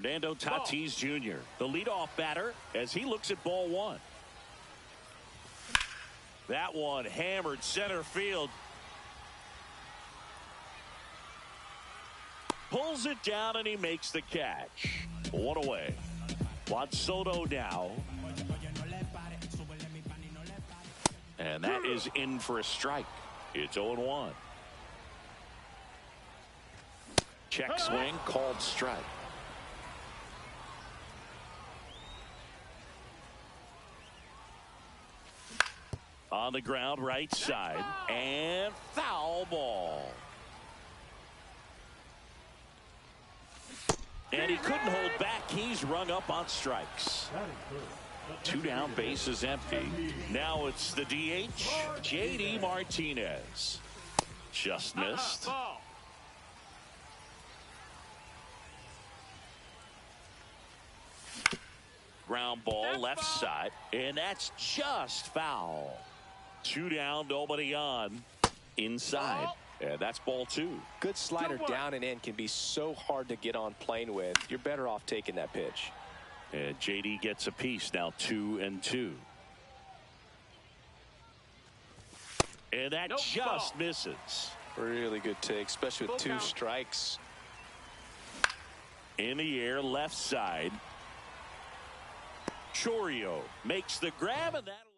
Fernando Tatis Jr., the leadoff batter, as he looks at ball one. That one hammered center field. Pulls it down and he makes the catch. One away. Juan Soto now. And that is in for a strike. It's 0-1. Check swing, called strike. On the ground, right side, and foul ball. And he couldn't hold back. He's rung up on strikes. 2 down, bases empty. Now it's the DH, J.D. Martinez. Just missed. Ground ball left side, and that's just foul. 2 down, nobody on. Inside, and that's ball 2. Good slider down and in can be so hard to get on plane with. You're better off taking that pitch. And J.D. gets a piece now, 2-2. And that just misses. Really good take, especially with 2 strikes. In the air, left side. Chourio makes the grab, and that'll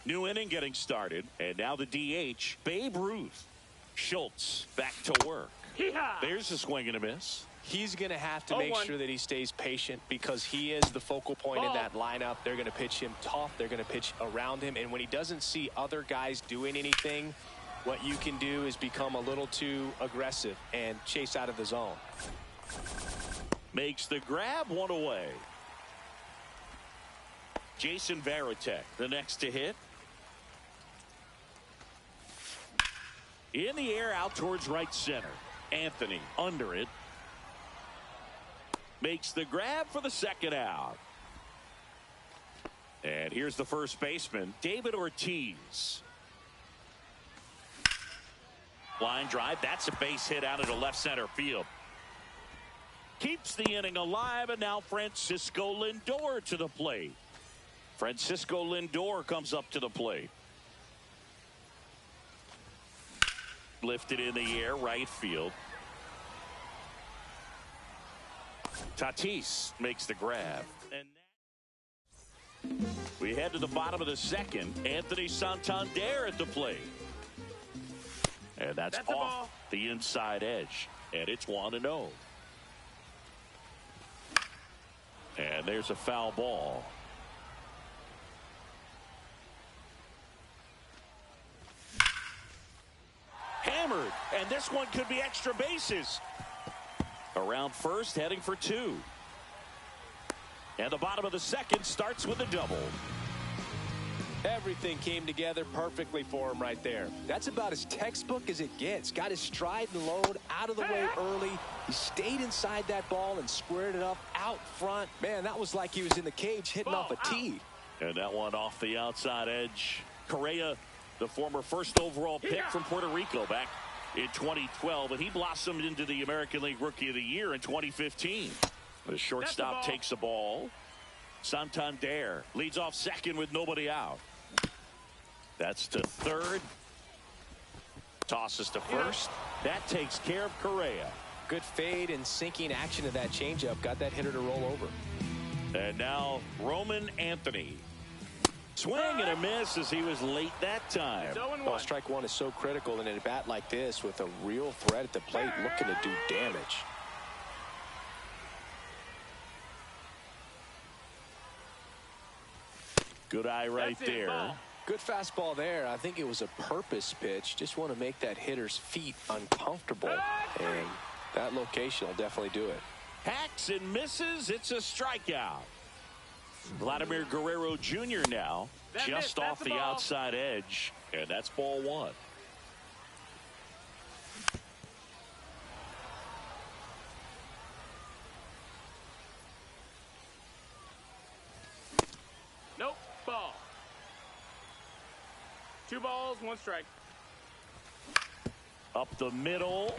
new inning getting started. And now the DH, Babe Ruth. Schultz back to work. There's a swing and a miss. He's going to have to make sure that he stays patient because he is the focal point in that lineup. They're going to pitch him tough. They're going to pitch around him. And when he doesn't see other guys doing anything, what you can do is become a little too aggressive and chase out of the zone. Makes the grab, 1 away. Jason Varitek, the next to hit. In the air, out towards right center. Anthony under it. Makes the grab for the second out. And here's the first baseman, David Ortiz. Line drive. That's a base hit out into left center field. Keeps the inning alive, and now Francisco Lindor to the plate. Francisco Lindor comes up to the plate. Lifted in the air, right field. Tatis makes the grab. And we head to the bottom of the second. Anthony Santander at the plate. And that's off the inside edge. And it's 1-0. And there's a foul ball. Hammered, and this one could be extra bases. Around first, heading for 2. And the bottom of the second starts with a double. Everything came together perfectly for him right there. That's about as textbook as it gets. Got his stride and load out of the way early. He stayed inside that ball and squared it up out front. Man, that was like he was in the cage hitting off a tee. And that one off the outside edge. Correa, the former first overall pick from Puerto Rico back in 2012, and he blossomed into the American League Rookie of the Year in 2015. The shortstop takes the ball. Santander leads off second with nobody out. That's to third. Tosses to first. That takes care of Correa. Good fade and sinking action of that changeup. Got that hitter to roll over. And now Roman Anthony. Swing and a miss as he was late that time. Well, strike one is so critical in a bat like this with a real threat at the plate looking to do damage. Good eye right there. Good fastball there. I think it was a purpose pitch. Just want to make that hitter's feet uncomfortable. And that location will definitely do it. Hacks and misses. It's a strikeout. Vladimir Guerrero Jr. now just off the outside edge. And that's ball 1. Nope. Ball. 2 balls, 1 strike. Up the middle.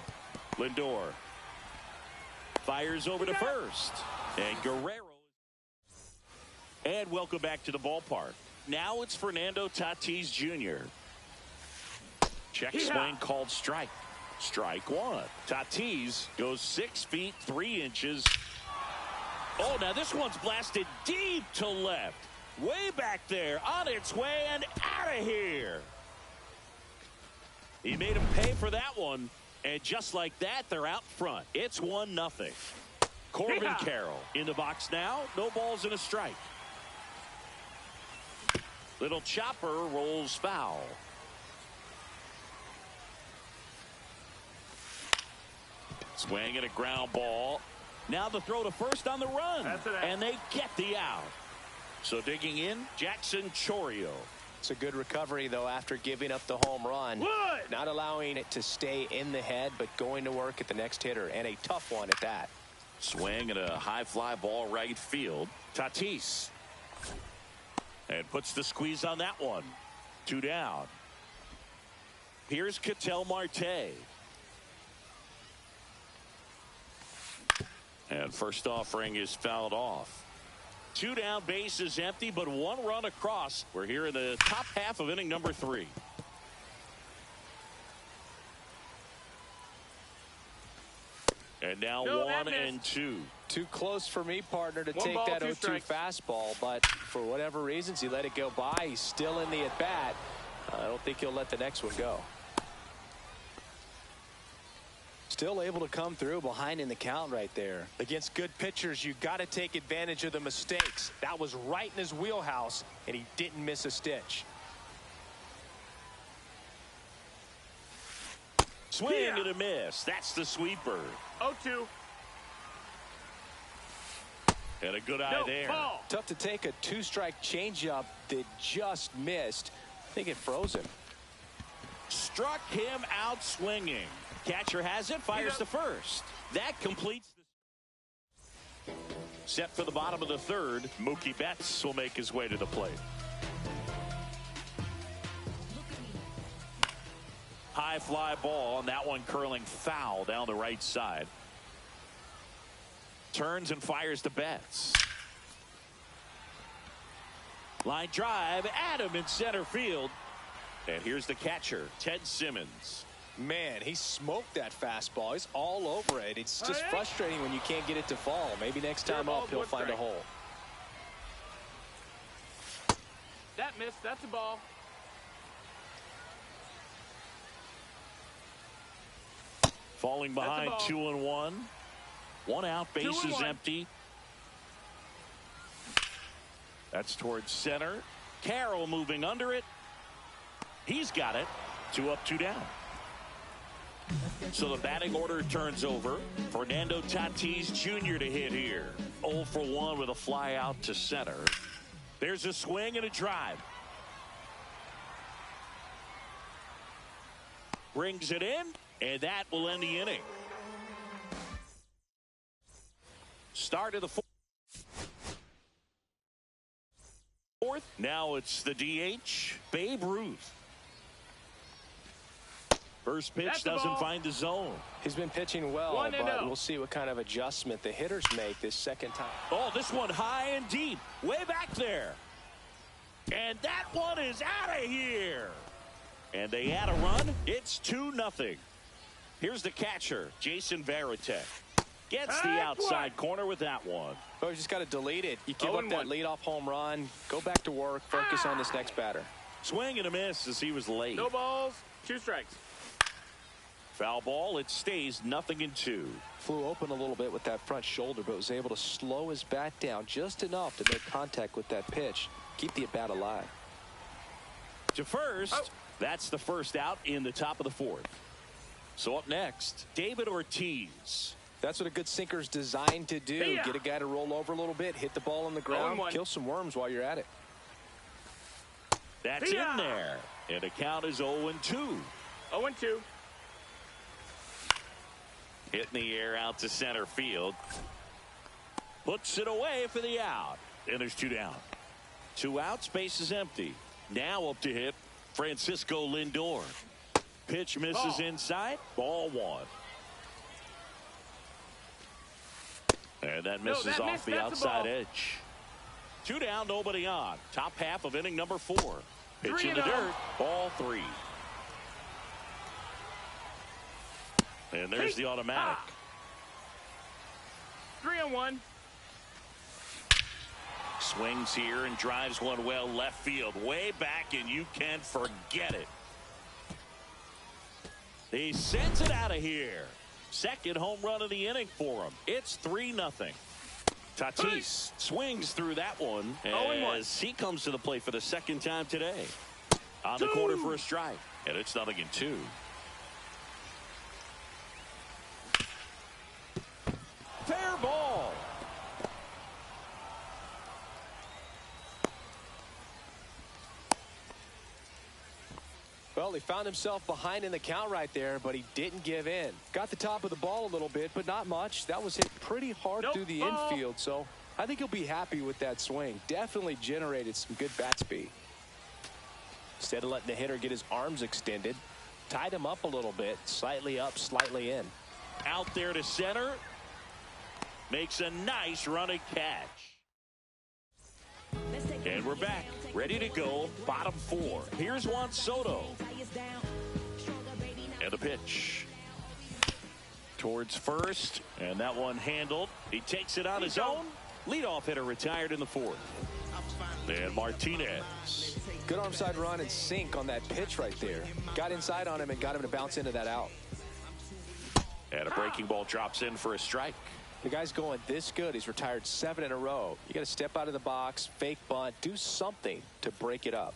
Lindor. Fires over to first. And Guerrero. And welcome back to the ballpark. Now it's Fernando Tatis Jr. Check swing called strike. Strike one. Tatis goes 6 feet 3 inches. Oh, now this one's blasted deep to left. Way back there, on its way and out of here. He made him pay for that one. And just like that, they're out front. It's 1-0. Corbin Carroll in the box now. No balls and a strike. Little chopper rolls foul. Swing and a ground ball. Now the throw to first on the run. And they get the out. So digging in, Jackson Chourio. It's a good recovery, though, after giving up the home run. Not allowing it to stay in the head, but going to work at the next hitter, and a tough one at that. Swing and a high fly ball right field. Tatis. And puts the squeeze on that one. 2 down. Here's Ketel Marte. And first offering is fouled off. 2 down, base is empty, but 1 run across. We're here in the top half of inning number 3. And now 1-2. Too close for me, partner, to take that 0-2 fastball, but for whatever reasons, he let it go by. He's still in the at-bat. I don't think he'll let the next one go. Still able to come through behind in the count right there. Against good pitchers, you got to take advantage of the mistakes. That was right in his wheelhouse, and he didn't miss a stitch. Swing and a miss. That's the sweeper. 0-2. And a good eye there. Ball. Tough to take a 2-strike changeup that just missed. I think it froze him. Struck him out swinging. Catcher has it, fires to first. That completes the set for the bottom of the 3rd. Mookie Betts will make his way to the plate. High fly ball, and that one curling foul down the right side. Turns and fires to Betts. Line drive, Adam in center field. And here's the catcher, Ted Simmons. Man, he smoked that fastball. He's all over it. It's just frustrating when you can't get it to fall. Maybe next time up he'll find a hole. That missed. That's a ball. Falling behind 2-1. 1 out, base is empty. That's towards center. Carroll moving under it. He's got it. 2 up, 2 down. So the batting order turns over. Fernando Tatis Jr. to hit here. 0 for 1 with a fly out to center. There's a swing and a drive. Brings it in, and that will end the inning. Start of the 4th. Now it's the DH, Babe Ruth. First pitch doesn't find the zone. He's been pitching well, but we'll see what kind of adjustment the hitters make this second time. Oh, this one high and deep, way back there. And that one is out of here. And they add a run. It's 2-0. Here's the catcher, Jason Varitek. Gets the outside corner with that one. Oh, you just got to delete it. You give up that leadoff home run. Go back to work. Focus on this next batter. Swing and a miss as he was late. No balls, 2 strikes. Foul ball. It stays 0-2. Flew open a little bit with that front shoulder, but was able to slow his bat down just enough to make contact with that pitch. Keep the at-bat alive. To first. That's the first out in the top of the 4th. So up next, David Ortiz. That's what a good sinker's designed to do. Get a guy to roll over a little bit, hit the ball on the ground, kill some worms while you're at it. That's in there. And the count is 0-2. 0-2. Hitting the air out to center field. Puts it away for the out. And there's 2 down. 2 outs, base is empty. Now up to hit Francisco Lindor. Pitch misses inside. Ball 1. And that misses off the outside edge. 2 down, nobody on. Top half of inning number 4. Pitch in the dirt, ball 3. And there's the automatic. 3-1. Swings here and drives one well left field. Way back, and you can forget it. He sends it out of here. Second home run of the inning for him. It's 3-0. Tatis swings through that one as he comes to the plate for the second time today. On the corner for a strike. And it's 0-2. Fair ball. Well, he found himself behind in the count right there, but he didn't give in. Got the top of the ball a little bit, but not much. That was hit pretty hard through the infield, so I think he'll be happy with that swing. Definitely generated some good bat speed. Instead of letting the hitter get his arms extended, tied him up a little bit, slightly up, slightly in. Out there to center. Makes a nice running catch. And we're back. Ready to go. Bottom 4. Here's Juan Soto. And the pitch. Towards first. And that one handled. He takes it on his own. Leadoff hitter retired in the 4th. And Martinez. Good arm side run and sink on that pitch right there. Got inside on him and got him to bounce into that out. And a breaking ball drops in for a strike. The guy's going this good. He's retired 7 in a row. You got to step out of the box, fake bunt, do something to break it up.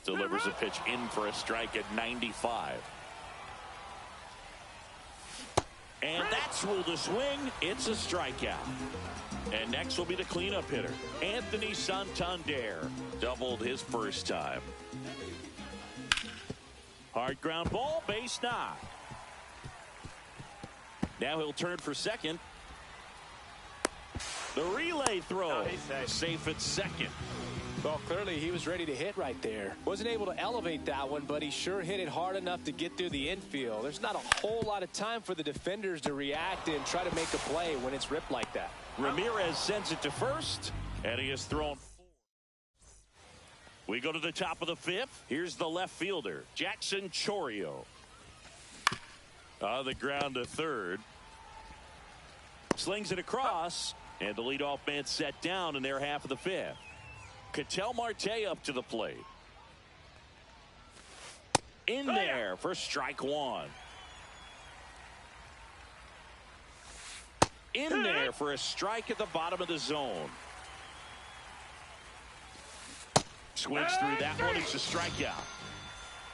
Delivers a pitch in for a strike at 95. And that's ruled a swing. It's a strikeout. And next will be the cleanup hitter, Anthony Santander. Doubled his first time. Hard ground ball, base knock. Now he'll turn for second. The relay throw. Safe at second. Well, clearly he was ready to hit right there. Wasn't able to elevate that one, but he sure hit it hard enough to get through the infield. There's not a whole lot of time for the defenders to react and try to make a play when it's ripped like that. Ramirez sends it to first, and he has thrown 4. We go to the top of the 5th. Here's the left fielder, Jackson Chourio. On the ground to third. Slings it across, and the leadoff man set down in their half of the 5th. Ketel Marte up to the plate. In there for strike 1. In there for a strike at the bottom of the zone. Swings through that one. It's a strikeout.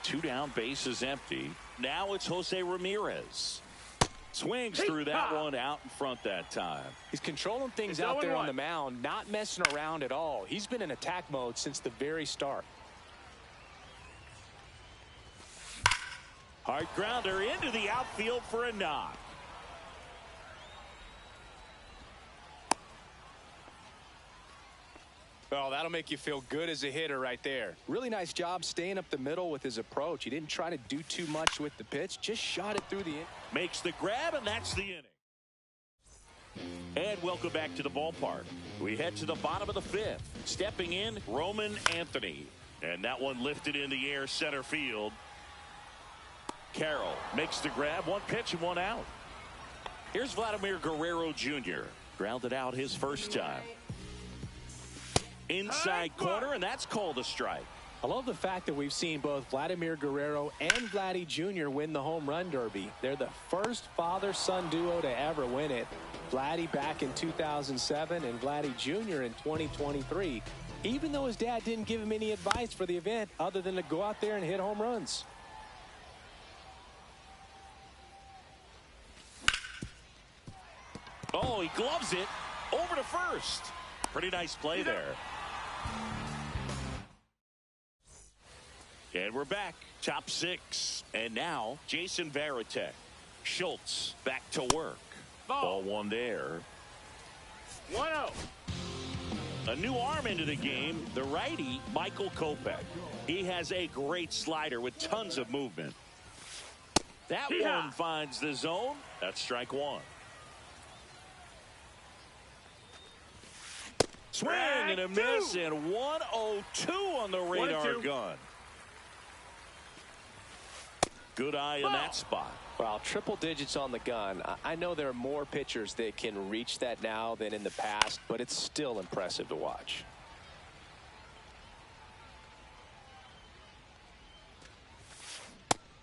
2 down, base is empty. Now it's Jose Ramirez. Swings through that one out in front that time. He's controlling things out there on the mound, not messing around at all. He's been in attack mode since the very start. Hard grounder into the outfield for a knock. Well, that'll make you feel good as a hitter right there. Really nice job staying up the middle with his approach. He didn't try to do too much with the pitch, just shot it through the inning. Makes the grab, and that's the inning. And welcome back to the ballpark. We head to the bottom of the 5th. Stepping in, Roman Anthony. And that one lifted in the air center field. Carroll makes the grab. 1 pitch and 1 out. Here's Vladimir Guerrero Jr. Grounded out his first time. Inside corner, and that's called a strike. I love the fact that we've seen both Vladimir Guerrero and Vladdy Jr. win the home run derby. They're the first father-son duo to ever win it. Vladdy back in 2007 and Vladdy Jr. in 2023. Even though his dad didn't give him any advice for the event other than to go out there and hit home runs. Oh, he gloves it over to first. Pretty nice play there. And we're back. Top 6. And now, Jason Varitek. Schultz back to work. Ball 1 there. 1-0. A new arm into the game. The righty, Michael Kopech. He has a great slider with tons of movement. That one finds the zone. That's strike 1. Swing and a miss, and 102 on the radar gun. Good eye in that spot. Well, triple digits on the gun. I know there are more pitchers that can reach that now than in the past, but it's still impressive to watch.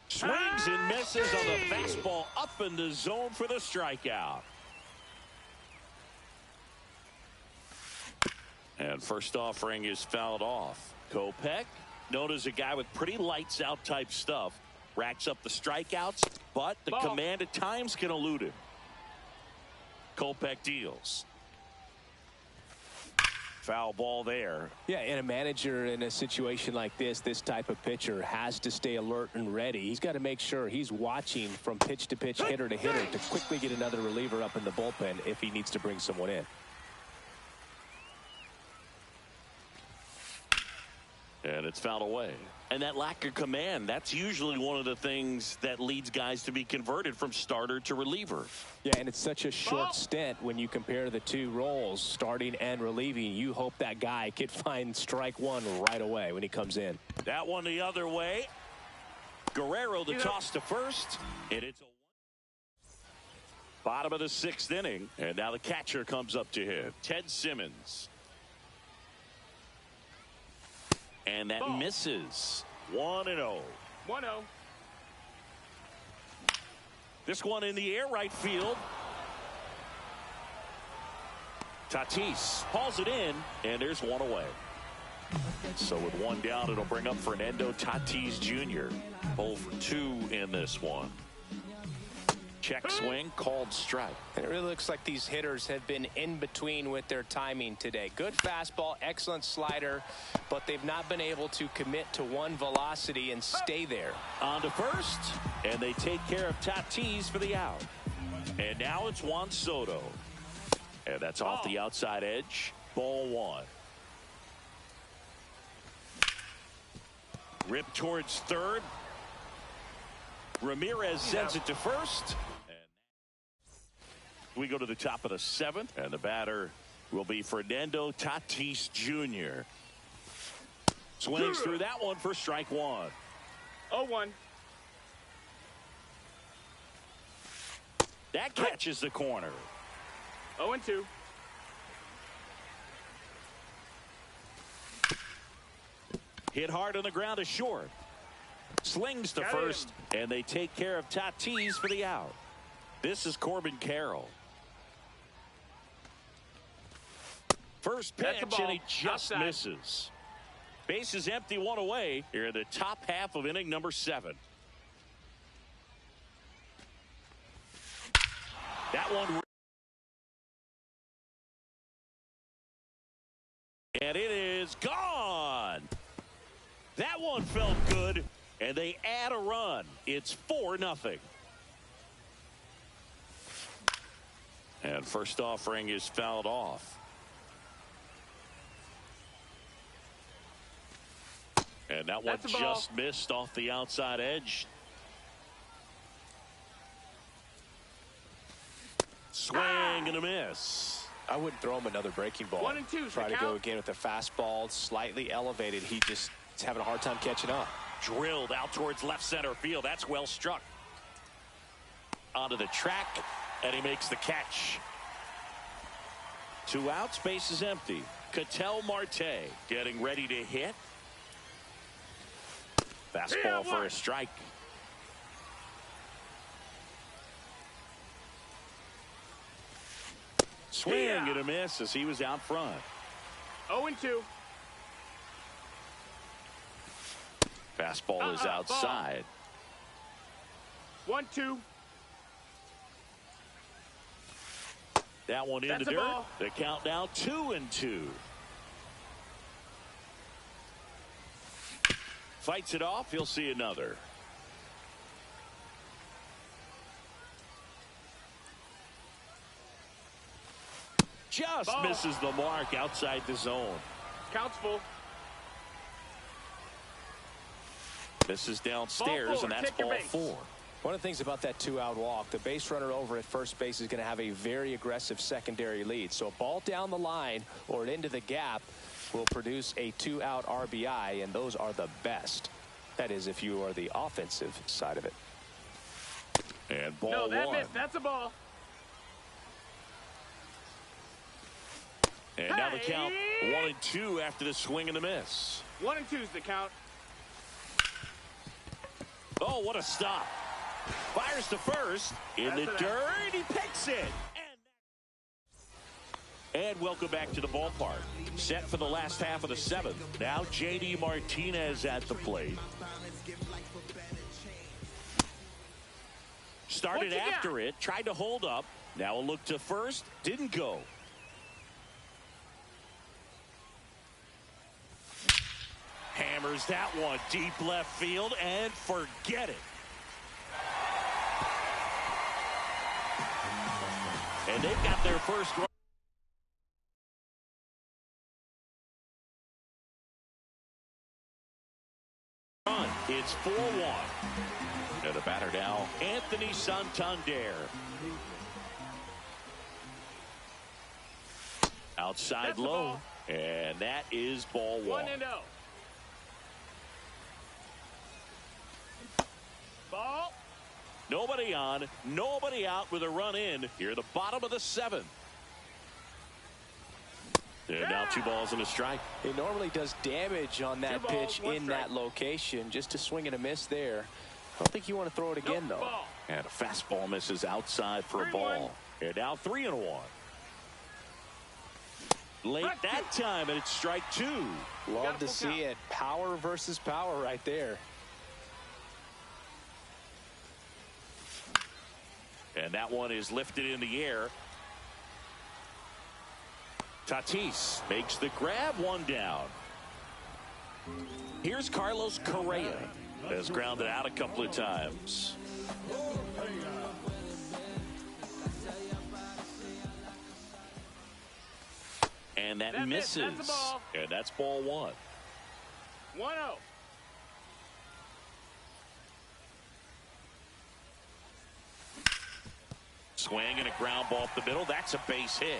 Swings and misses on the fastball up in the zone for the strikeout. And first offering is fouled off. Kopech, known as a guy with pretty lights out type stuff, racks up the strikeouts, but the command at times can elude him. Kopech deals. Foul ball there. Yeah, and a manager in a situation like this type of pitcher has to stay alert and ready. He's got to make sure he's watching from pitch to pitch, hitter to hitter, to quickly get another reliever up in the bullpen if he needs to bring someone in. And it's fouled away. And that lack of command, that's usually one of the things that leads guys to be converted from starter to reliever. Yeah, and it's such a short stint when you compare the two roles, starting and relieving. You hope that guy could find strike one right away when he comes in. That one the other way. Guerrero the toss to first. And it's a bottom of the sixth inning. And now the catcher comes up to him. Ted Simmons. And that misses. 1-0. 1-0. This one in the air, right field. Tatis hauls it in, and there's one away. So with one down, it'll bring up Fernando Tatis Jr. 0 for 2 in this one. Check swing, called strike. And it really looks like these hitters have been in between with their timing today. Good fastball, excellent slider, but they've not been able to commit to one velocity and stay there. On to first, and they take care of Tatis for the out. And now it's Juan Soto. And that's off the outside edge. Ball one. Rip towards third. Ramirez sends it to first. We go to the top of the seventh, and the batter will be Fernando Tatis Jr. Swings through that one for strike one. 0-1. That catches the corner. 0-2. Hit hard on the ground to short. Slings to first, and they take care of Tatis for the out. This is Corbin Carroll. First pitch, and he just misses. Base is empty, one away here in the top half of inning number 7. That one. And it is gone. That one felt good, and they add a run. It's 4-0. And first offering is fouled off. And that one just missed off the outside edge. Swing and a miss. I wouldn't throw him another breaking ball. 1-2. Try to go again with the fastball, slightly elevated. He's having a hard time catching up. Drilled out towards left center field. That's well struck. Onto the track, and he makes the catch. 2 outs, base is empty. Ketel Marte getting ready to hit. Fastball for a strike. Swing and a miss as he was out front. 0-2. Fastball is outside. 1-2. That one into dirt. Ball. The count now 2-2. Fights it off. He'll see another. Just misses the mark outside the zone. Counts full. This is downstairs, and that's ball 4. One of the things about that two-out walk, the base runner over at first base is going to have a very aggressive secondary lead. So a ball down the line or into the gap will produce a two-out RBI, and those are the best. That is, if you are the offensive side of it. And ball no, that one. missed. That's a ball. And now the count 1-2 after the swing and the miss. 1 and 2's the count. Oh, what a stop. Fires to first. In the dirt. He picks it. And welcome back to the ballpark. Set for the last half of the seventh. Now J.D. Martinez at the plate. Started after it. Tried to hold up. Now a look to first. Didn't go. Hammers that one deep left field and forget it. And they've got their first run. It's 4-1. And the batter now, Anthony Santander. Outside low. And that is ball one. 1-0. Ball. Nobody on, nobody out with a run in here, the bottom of the seventh. And now 2 balls and a strike. It normally does damage on that pitch in that location. Just a swing and a miss there. I don't think you want to throw it again, though. Ball. And a fastball misses outside for a ball. And now 3-1. Late that time, and it's strike 2. Love to see it. Power versus power right there. And that one is lifted in the air. Tatis makes the grab, 1 down. Here's Carlos Correa. Has grounded out a couple of times. And that misses. That's a ball. And that's ball 1. 1-0. Swing and a ground ball up the middle. That's a base hit.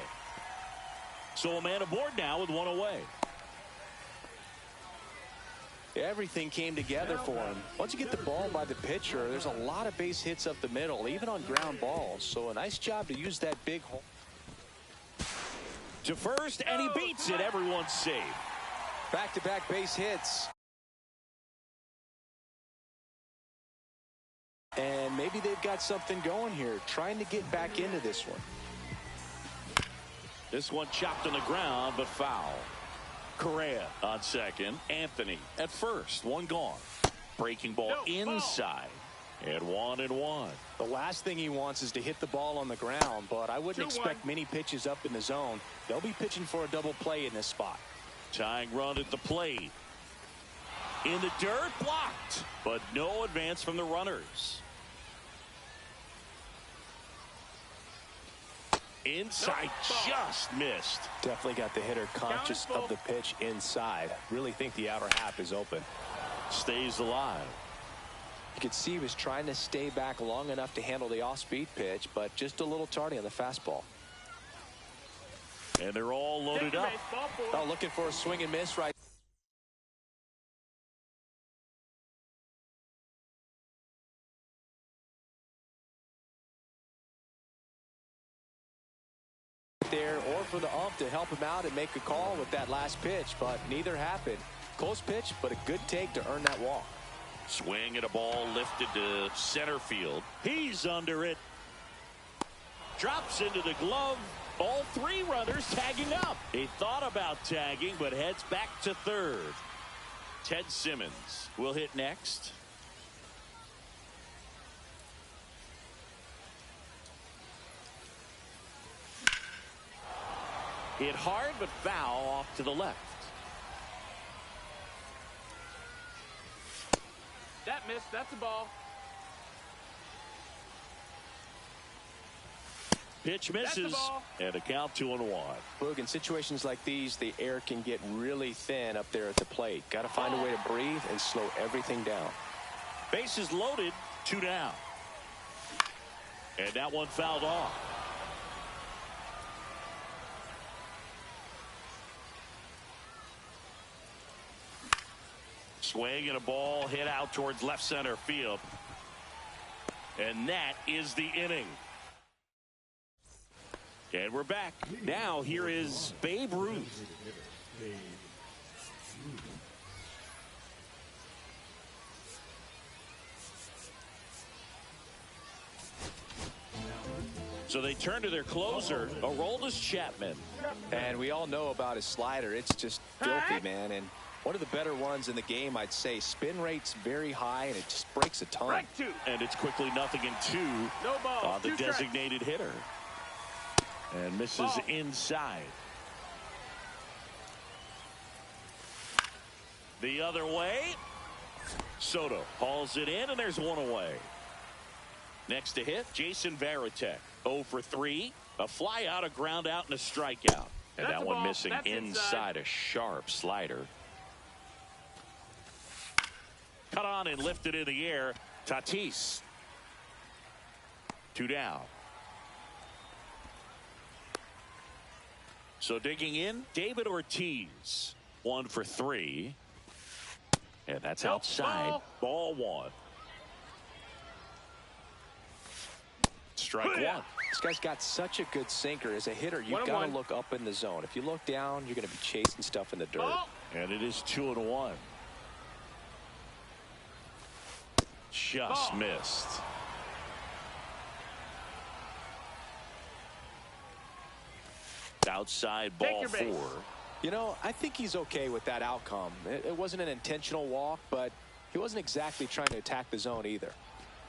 So a man aboard now with 1 away. Everything came together for him. Once you get the ball by the pitcher, there's a lot of base hits up the middle, even on ground balls. So a nice job to use that big hole. To first, and he beats it. Everyone's safe. Back-to-back base hits. And maybe they've got something going here, trying to get back into this one. This one chopped on the ground, but foul. Correa on second. Anthony at first. 1 gone. Breaking ball inside. And 1-1. The last thing he wants is to hit the ball on the ground, but I wouldn't expect many pitches up in the zone. They'll be pitching for a double play in this spot. Tying run at the plate. In the dirt, blocked. But no advance from the runners. Inside, just missed. Definitely got the hitter conscious of the pitch inside. Really think the outer half is open. Stays alive. You could see he was trying to stay back long enough to handle the off-speed pitch, but just a little tardy on the fastball. And they're all loaded up. Oh, looking for a swing and miss right there, or for the ump to help him out and make a call with that last pitch, but neither happened. Close pitch, but a good take to earn that walk. Swing and a ball lifted to center field. He's under it. Drops into the glove. All 3 runners tagging up. He thought about tagging, but heads back to third. Ted Simmons will hit next. Hit hard, but foul off to the left. That missed. That's a ball. Pitch misses, and a count 2-1. Look, in situations like these, the air can get really thin up there at the plate. Got to find a way to breathe and slow everything down. Bases loaded, 2 down. And that one fouled off. Swing and a ball hit out towards left center field. And that is the inning. And we're back. Now here is Babe Ruth. So they turn to their closer, Aroldis Chapman. And we all know about his slider. It's just filthy, man. And one of the better ones in the game, I'd say. Spin rate's very high, and it just breaks a ton. And it's quickly 0-2 no ball, on the designated hitter. And misses inside. The other way. Soto hauls it in, and there's one away. Next to hit, Jason Varitek. 0 for 3. A fly out, a ground out, and a strikeout. And that one missing inside a sharp slider. Cut on and lifted in the air. Tatis. 2 down. So digging in, David Ortiz. 1 for 3. And that's outside. Ball 1. Strike 1. This guy's got such a good sinker. As a hitter, you've got to look up in the zone. If you look down, you're going to be chasing stuff in the dirt. And it is 2-1. Just missed. Outside ball 4. You know, I think he's okay with that outcome. It wasn't an intentional walk, but he wasn't exactly trying to attack the zone either.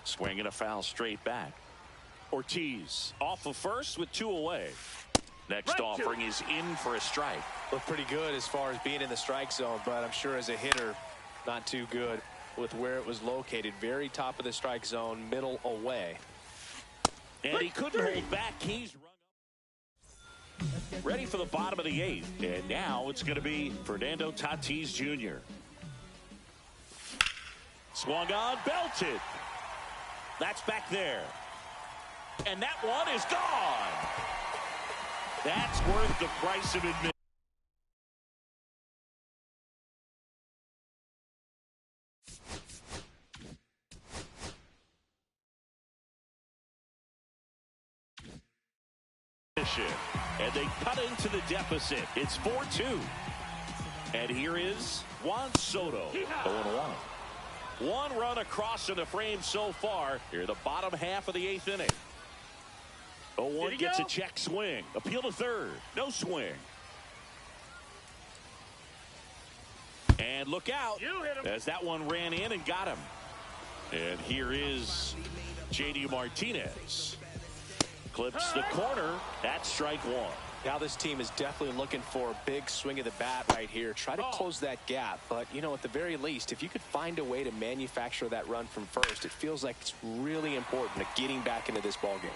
Swinging a foul straight back. Ortiz off of first with 2 away. Next offering is in for a strike. Looked pretty good as far as being in the strike zone, but I'm sure as a hitter, not too good with where it was located. Very top of the strike zone, middle away. And he couldn't hold back. He's run up. Ready for the bottom of the 8th. And now it's going to be Fernando Tatis Jr. Swung on, belted. That's back there. And that one is gone. That's worth the price of admission. And they cut into the deficit. It's 4-2. And here is Juan Soto. 0-1. 1 run across in the frame so far. Here, the bottom half of the 8th inning. 0-1 gets a check swing. Appeal to third. No swing. And look out as that one ran in and got him. And here is J.D. Martinez. Clips the corner. That's strike 1. Now this team is definitely looking for a big swing of the bat right here. Try to close that gap. But, you know, at the very least, if you could find a way to manufacture that run from first, it feels like it's really important to getting back into this ballgame.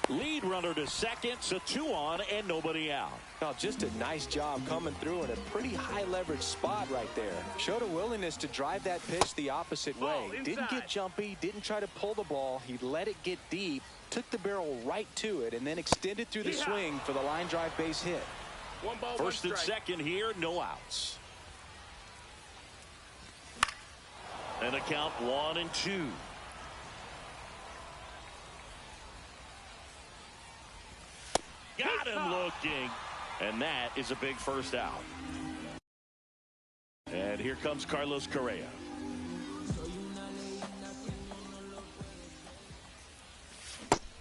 Lead runner to second, so 2 on and nobody out. Now, just a nice job coming through in a pretty high leverage spot right there. Showed a willingness to drive that pitch the opposite way. Didn't get jumpy, didn't try to pull the ball. He let it get deep, took the barrel right to it, and then extended through the swing for the line drive base hit. First and second here, no outs. And a count 1-2. Got him looking. And that is a big first out. And here comes Carlos Correa.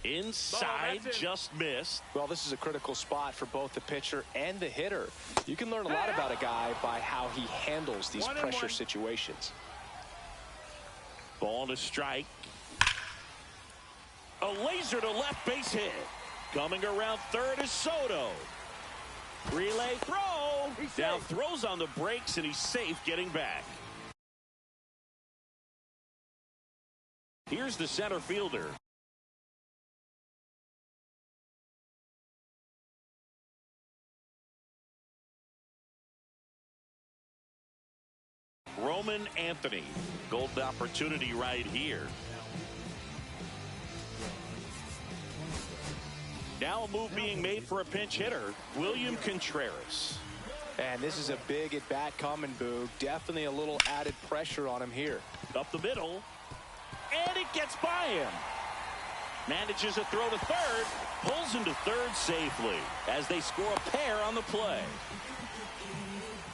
Inside, just missed. Well, this is a critical spot for both the pitcher and the hitter. You can learn a lot about a guy by how he handles these pressure situations. Ball to strike. A laser to left base hit. Coming around third is Soto. Relay throw. Now throws on the brakes, and he's safe getting back. Here's the center fielder. Roman Anthony. Golden opportunity right here. Now a move being made for a pinch hitter, William Contreras. And this is a big at-bat coming, Boog. Definitely a little added pressure on him here. Up the middle, and it gets by him. Manages a throw to third, pulls him to third safely as they score a pair on the play.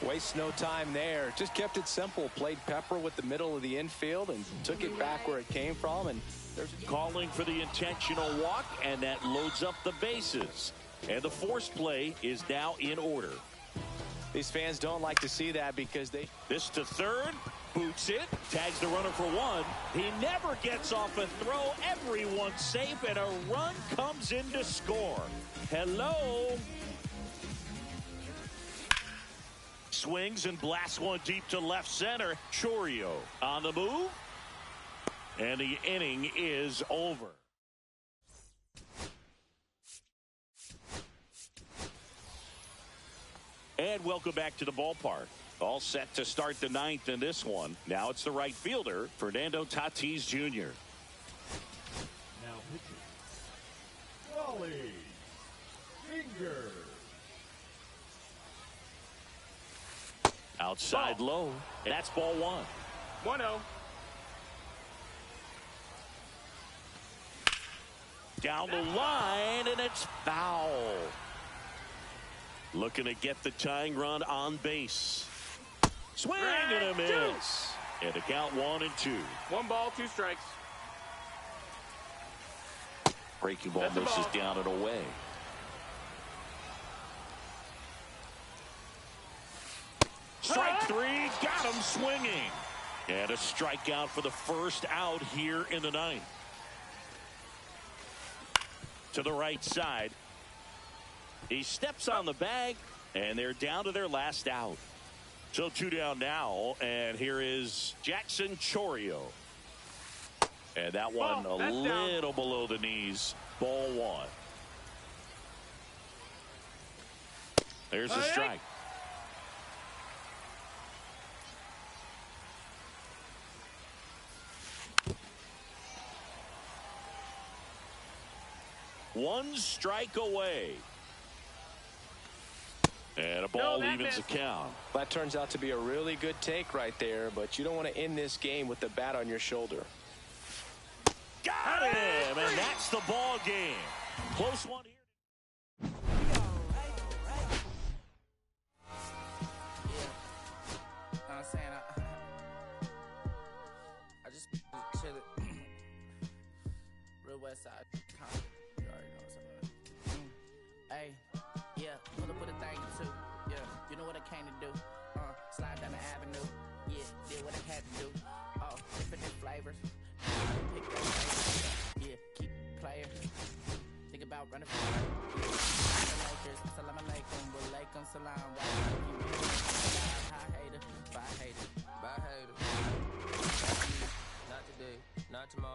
Wastes no time there. Just kept it simple. Played Pepper with the middle of the infield and took it back where it came from. And there's calling for the intentional walk, and that loads up the bases. And the forced play is now in order. These fans don't like to see that because they... This to third, boots it, tags the runner for one. He never gets off a throw. Everyone's safe, and a run comes in to score. Hello. Swings and blasts one deep to left center. Chourio on the move. And the inning is over. And welcome back to the ballpark. All set to start the ninth in this one. Now it's the right fielder, Fernando Tatis Jr. Now pitching, Wally Finger. Outside low. That's ball one. 1-0. Down the line, and it's foul. Looking to get the tying run on base. Swing and a miss. And the count 1-2. 1 ball, 2 strikes. Breaking ball misses down and away. Strike 3, got him swinging. And a strikeout for the first out here in the ninth. To the right side. He steps on the bag, and they're down to their last out. So 2 down now, and here is Jackson Chourio. And that one a little below the knees. Ball one. There's the strike. One strike away. And a ball evens the count. That turns out to be a really good take right there, but you don't want to end this game with the bat on your shoulder. Got him, and that's the ball game. Close one here. I'm saying I just chill it. Real West Side. You already know what's up. Hey, yeah, pull up with a thing too. Yeah, you know what I came to do. Slide down the avenue. Yeah, did what I had to do. Oh, different flavors. Pick up flavors. Yeah, keep playing. Think about running for Lakers. Salam alaikum, walaikum salam.